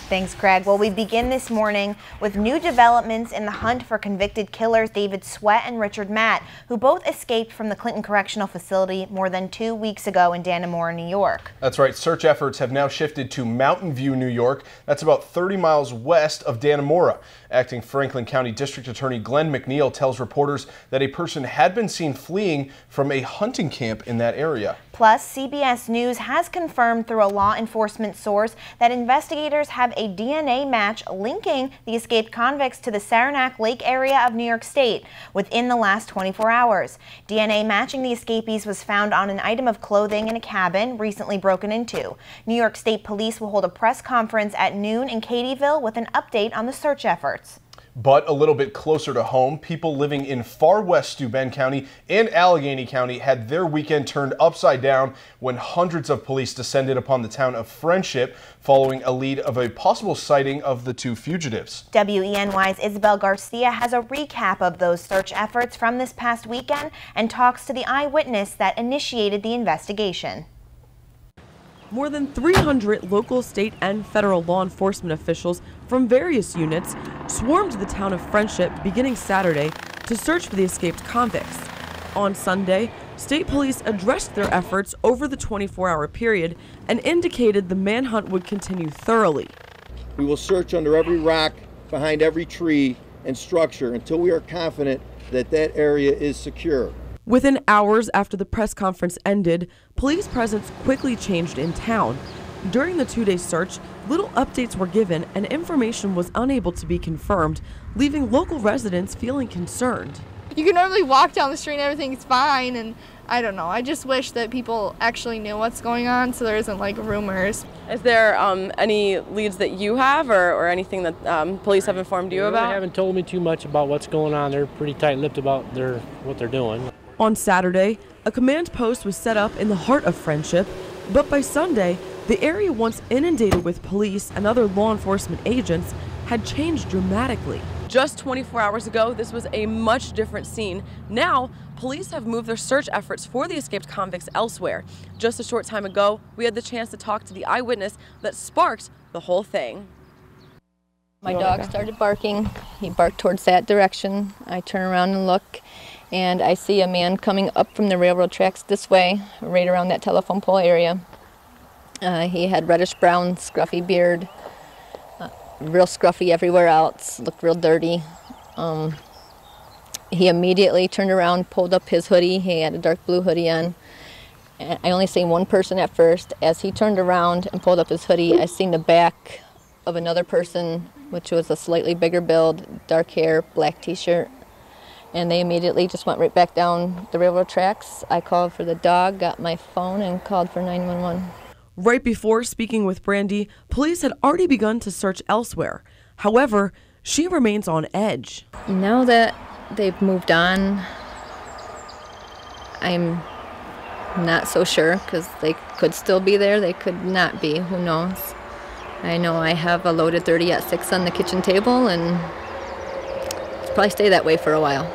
Thanks, Craig. Well, we begin this morning with new developments in the hunt for convicted killers David Sweat and Richard Matt, who both escaped from the Clinton Correctional Facility more than 2 weeks ago in Dannemora, New York. That's right. Search efforts have now shifted to Mountain View, New York. That's about 30 miles west of Dannemora. Acting Franklin County District Attorney Glenn McNeil tells reporters that a person had been seen fleeing from a hunting camp in that area. Plus, CBS News has confirmed through a law enforcement source that investigators have a DNA match linking the escaped convicts to the Saranac Lake area of New York State within the last 24 hours. DNA matching the escapees was found on an item of clothing in a cabin recently broken into. New York State Police will hold a press conference at noon in Katyville with an update on the search efforts. But a little bit closer to home, people living in far west Steuben County and Allegany County had their weekend turned upside down when hundreds of police descended upon the town of Friendship following a lead of a possible sighting of the two fugitives. WENY's Isabel Garcia has a recap of those search efforts from this past weekend and talks to the eyewitness that initiated the investigation. More than 300 local, state, and federal law enforcement officials from various units swarmed the town of Friendship beginning Saturday to search for the escaped convicts. On Sunday, state police addressed their efforts over the 24-hour period and indicated the manhunt would continue thoroughly. We will search under every rock, behind every tree and structure until we are confident that that area is secure. Within hours after the press conference ended, police presence quickly changed in town. During the two-day search, little updates were given and information was unable to be confirmed, leaving local residents feeling concerned. You can normally walk down the street and everything's fine, and I don't know. I just wish that people actually knew what's going on so there isn't like rumors. Is there any leads that you have or anything that police have informed you about? They haven't told me too much about what's going on. They're pretty tight-lipped about what they're doing. On Saturday, a command post was set up in the heart of Friendship, but by Sunday, the area once inundated with police and other law enforcement agents had changed dramatically. Just 24 hours ago, this was a much different scene. Now, police have moved their search efforts for the escaped convicts elsewhere. Just a short time ago, we had the chance to talk to the eyewitness that sparked the whole thing. My dog started barking. He barked towards that direction. I turn around and look, and I see a man coming up from the railroad tracks this way, right around that telephone pole area. He had reddish-brown, scruffy beard, real scruffy everywhere else, looked real dirty. He immediately turned around, pulled up his hoodie. He had a dark blue hoodie on. I only seen one person at first. As he turned around and pulled up his hoodie, I seen the back of another person, which was a slightly bigger build, dark hair, black t-shirt. And they immediately just went right back down the railroad tracks. I called for the dog, got my phone, and called for 911. Right before speaking with Brandy, police had already begun to search elsewhere. However, she remains on edge. Now that they've moved on, I'm not so sure, because they could still be there, they could not be, who knows. I know I have a loaded .30-06 on the kitchen table, and it'll probably stay that way for a while.